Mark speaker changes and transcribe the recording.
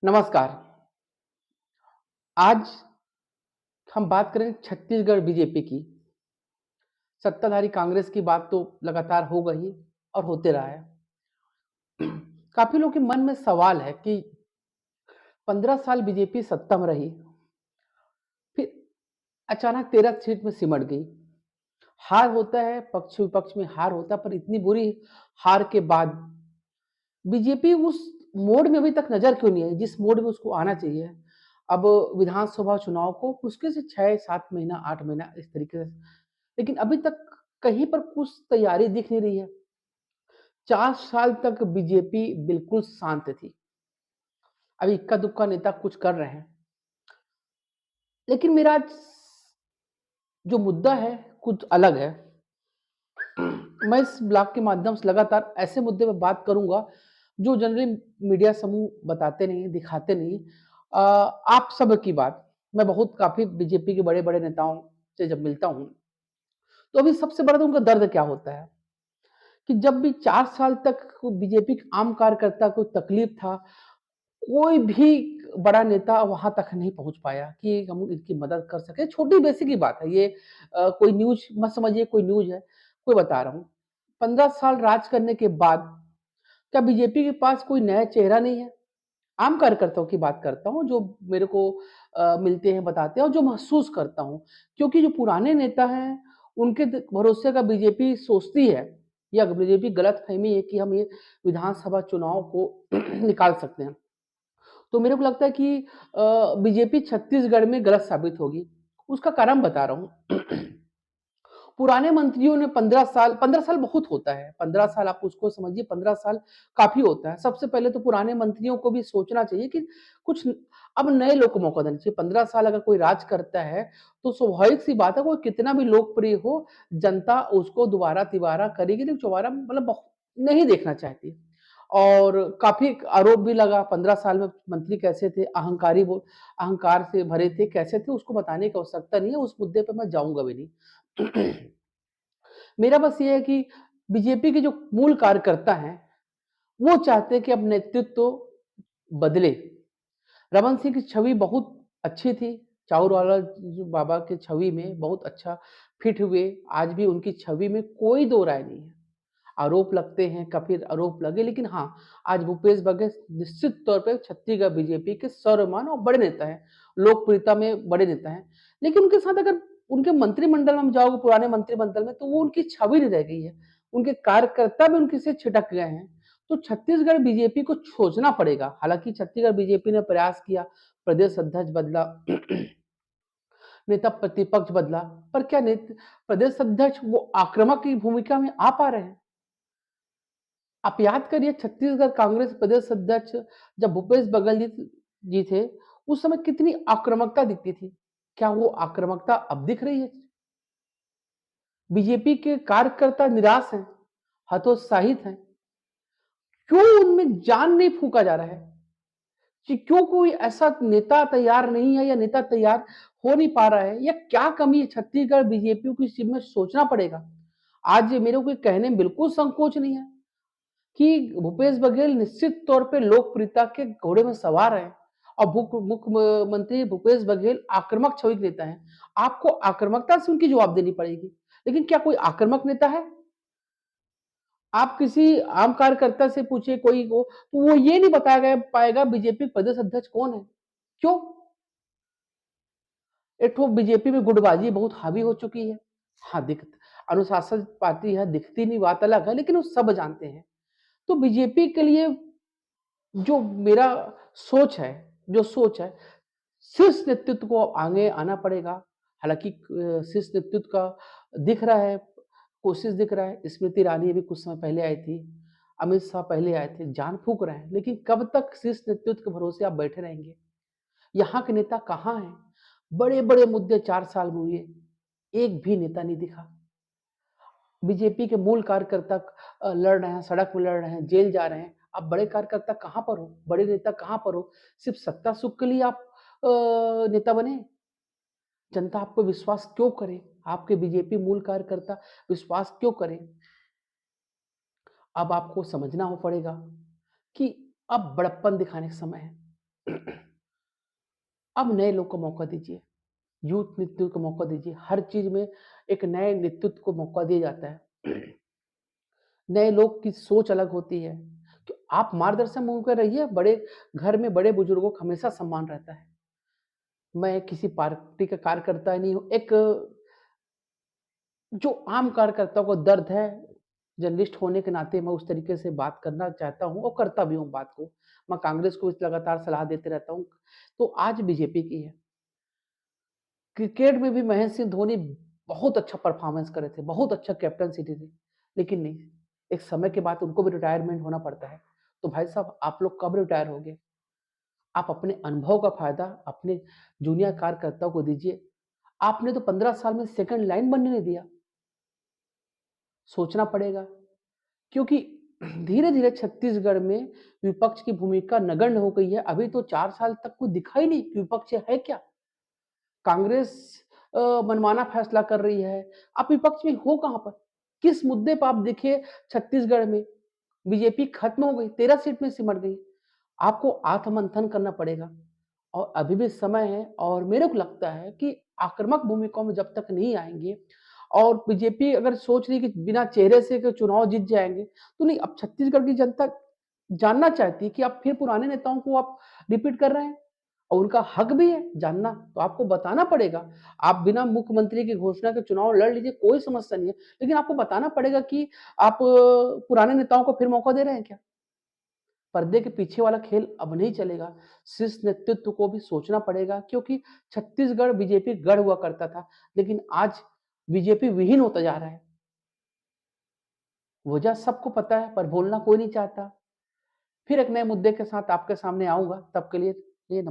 Speaker 1: नमस्कार। आज हम बात करें छत्तीसगढ़ बीजेपी की। सत्ताधारी कांग्रेस की बात तो लगातार हो गई और होते रहा है। काफ़ी लोगों के मन में सवाल है कि 15 साल बीजेपी सत्ता में रही, फिर अचानक 13 सीट में सिमट गई। हार होता है, पक्ष-विपक्ष में हार होता है, पर इतनी बुरी हार के बाद बीजेपी उस मोड़ में अभी तक नज़र क्यों नहीं आई, जिस मोड़ में उसको आना चाहिए। अब विधानसभा चुनाव को मुश्किल से 6-7 महीना, 8 महीना इस तरीके से, लेकिन अभी तक कहीं पर कुछ तैयारी दिख नहीं रही है। 4 साल तक बीजेपी बिल्कुल शांत थी। अभी इक्का-दुक्का नेता कुछ कर रहे हैं। लेकिन मेरा आज जो मुद्दा है, कुछ अलग है। मैं इस ब्लॉग के माध्यम से लगातार ऐसे मुद्दे पे बात करूँगा, जो जनरली मीडिया समूह बताते नहीं, दिखाते नहीं। आप सब की बात, मैं बहुत काफ़ी बीजेपी के बड़े-बड़े नेताओं से जब मिलता हूँ, तो अभी सबसे बड़ा तो उनका दर्द क्या होता है, कि जब भी 4 साल तक बीजेपी के आम कार्यकर्ता को तकलीफ था, कोई भी बड़ा नेता वहाँ तक नहीं पहुँच पाया कि हम इनकी मदद कर सकें। छोटी बेसिक ही बात है ये, कोई न्यूज़ मत समझिए कोई न्यूज़ है, कोई बता रहा हूँ। 15 साल राज करने के बाद क्या बीजेपी के पास कोई नया चेहरा नहीं है? आम कार्यकर्ताओं की बात करता हूँ, जो मेरे को मिलते हैं, बताते हैं और जो महसूस करता हूँ। क्योंकि जो पुराने नेता हैं, उनके भरोसे का बीजेपी सोचती है या बीजेपी गलतफ़हमी है कि हम ये विधानसभा चुनाव को निकाल सकते हैं। तो मेरे को लगता है कि बीजेपी छत्तीसगढ़ में गलत साबित होगी। उसका कारण बता रहा हूँ। पुराने मंत्रियों ने 15 साल बहुत होता है। 15 साल आप उसको समझिए, 15 साल काफ़ी होता है। सबसे पहले तो पुराने मंत्रियों को भी सोचना चाहिए कि कुछ अब नए लोग को मौका देना चाहिए। 15 साल अगर कोई राज करता है, तो स्वाभाविक सी बात है, वो कितना भी लोकप्रिय हो, जनता उसको दोबारा-तिबारा करेगी, लेकिन दोबारा मतलब नहीं देखना चाहती। और काफ़ी आरोप भी लगा, 15 साल में मंत्री कैसे थे, अहंकार से भरे थे, कैसे थे, उसको बताने की आवश्यकता नहीं है, उस मुद्दे पे मैं जाऊँगा भी नहीं। मेरा बस ये है कि बीजेपी के जो मूल कार्यकर्ता हैं, वो चाहते हैं कि अब नेतृत्व बदले। रमन सिंह की छवि बहुत अच्छी थी, चाउरवाला जो बाबा की छवि में बहुत अच्छा फिट हुए, आज भी उनकी छवि में कोई दो राय नहीं है। आरोप लगते हैं, काफ़ी आरोप लगे, लेकिन हाँ, आज भूपेश बघेल निश्चित तौर पे छत्तीसगढ़ बीजेपी के सर्वमान्य और बड़े नेता हैं, लोकप्रियता में बड़े नेता हैं। लेकिन उनके साथ अगर उनके मंत्रिमंडल में जाओगे, पुराने मंत्रिमंडल में, तो वो उनकी छवि नहीं रह गई है। उनके कार्यकर्ता भी उनके से छिटक गए हैं। तो छत्तीसगढ़ बीजेपी को सोचना पड़ेगा। हालाँकि छत्तीसगढ़ बीजेपी ने प्रयास किया, प्रदेश अध्यक्ष बदला, नेता प्रतिपक्ष बदला, पर क्या प्रदेश अध्यक्ष वो आक्रामक की भूमिका में आ पा रहे हैं? आप याद करिए, छत्तीसगढ़ कांग्रेस प्रदेश अध्यक्ष जब भूपेश बघेल जी थे, उस समय कितनी आक्रामकता दिखती थी। क्या वो आक्रामकता अब दिख रही है? बीजेपी के कार्यकर्ता निराश हैं, हतोत्साहित हैं। क्यों उनमें जान नहीं फूँका जा रहा है? कि क्यों कोई ऐसा नेता तैयार नहीं है या नेता तैयार हो नहीं पा रहा है, या क्या कमी है छत्तीसगढ़ बीजेपी को, इस चीज़ में सोचना पड़ेगा। आज मेरे को ये कहने में बिल्कुल संकोच नहीं है कि भूपेश बघेल निश्चित तौर पे लोकप्रियता के घोड़े में सवार हैं और मुख्यमंत्री भूपेश बघेल आक्रामक छवि के नेता हैं। आपको आक्रामकता से उनकी जवाब देनी पड़ेगी। लेकिन क्या कोई आक्रामक नेता है? आप किसी आम कार्यकर्ता से पूछिए कोई को, तो वो ये नहीं बताया गया पाएगा बीजेपी प्रदेश अध्यक्ष कौन है? क्यों? एक तो बीजेपी में गुटबाजी बहुत हावी हो चुकी है। हाँ, अनुशासित पार्टी है, दिखती नहीं, बात अलग है, लेकिन वो सब जानते हैं। तो बीजेपी के लिए जो मेरा सोच है, शीर्ष नेतृत्व को आगे आना पड़ेगा। हालाँकि शीर्ष नेतृत्व का दिख रहा है, कोशिश दिख रहा है। स्मृति ईरानी अभी कुछ समय पहले आई थी, अमित शाह पहले आए थे, जान फूँक रहे हैं। लेकिन कब तक शीर्ष नेतृत्व के भरोसे आप बैठे रहेंगे? यहाँ के नेता कहाँ हैं? बड़े-बड़े मुद्दे 4 साल में हुए, एक भी नेता नहीं दिखा। बीजेपी के मूल कार्यकर्ता लड़ रहे हैं, सड़क में लड़ रहे हैं, जेल जा रहे हैं। आप बड़े कार्यकर्ता कहाँ पर हो? बड़े नेता कहाँ पर हो? सिर्फ़ सत्ता सुख के लिए आप नेता बने? जनता आप पे विश्वास क्यों करे? आपके बीजेपी मूल कार्यकर्ता विश्वास क्यों करें? अब आपको समझना हो पड़ेगा कि अब बड़प्पन दिखाने का समय है। अब नए लोग को मौका दीजिए, यूथ नेतृत्व को मौका दीजिए, हर चीज़ में एक नए नेतृत्व को मौका दिया जाता है। नए लोग की सोच अलग होती है, तो आप मार्गदर्शन होकर रहिए, बड़े घर में बड़े बुजुर्गों का हमेशा सम्मान रहता है। मैं किसी पार्टी का कार्यकर्ता नहीं हूँ, एक जो आम कार्यकर्ताओं को दर्द है, जर्नलिस्ट होने के नाते मैं उस तरीके से बात करना चाहता हूँ और करता भी हूँ बात को। मैं कांग्रेस को इस लगातार सलाह देते रहता हूँ, तो आज बीजेपी की है। क्रिकेट में भी महेंद्र सिंह धोनी बहुत अच्छा परफॉर्मेंस करे थे, बहुत अच्छा कैप्टेंसिटी थी, लेकिन नहीं, एक समय के बाद उनको भी रिटायरमेंट होना पड़ता है। तो भाई साहब आप लोग कब रिटायर होगे? आप अपने अनुभव का फ़ायदा अपने जूनियर कार्यकर्ताओं को दीजिए। आपने तो 15 साल में सेकंड लाइन बनने नहीं दिया। सोचना पड़ेगा, क्योंकि धीरे-धीरे छत्तीसगढ़ में विपक्ष की भूमिका नगण्य हो गई है। अभी तो 4 साल तक कोई दिखा ही नहीं कि विपक्ष है क्या? कांग्रेस मनमाना फैसला कर रही है। आप विपक्ष में हो कहाँ पर? किस मुद्दे पर आप देखिए छत्तीसगढ़ में बीजेपी खत्म हो गई, 13 सीट में सिमट गई। आपको आत्ममंथन करना पड़ेगा और अभी भी समय है और मेरे को लगता है कि आक्रामक भूमिकाओं में जब तक नहीं आएँगे और बीजेपी अगर सोच रही है कि बिना चेहरे से के चुनाव जीत जाएँगे, तो नहीं, अब छत्तीसगढ़ की जनता जानना चाहती है कि आप फिर पुराने नेताओं को आप रिपीट कर रहे हैं और उनका हक भी है जानना, तो आपको बताना पड़ेगा। आप बिना मुख्यमंत्री की घोषणा के चुनाव लड़ लीजिए, कोई समस्या नहीं है, लेकिन आपको बताना पड़ेगा कि आप पुराने नेताओं को फिर मौका दे रहे हैं क्या? पर्दे के पीछे वाला खेल अब नहीं चलेगा। शीर्ष नेतृत्व को भी सोचना पड़ेगा, क्योंकि छत्तीसगढ़ बीजेपी गढ़ हुआ करता था, लेकिन आज बीजेपी विहीन होता जा रहा है। वजह सबको पता है, पर बोलना कोई नहीं चाहता। फिर एक नए मुद्दे के साथ आपके सामने आऊँगा, तब के लिए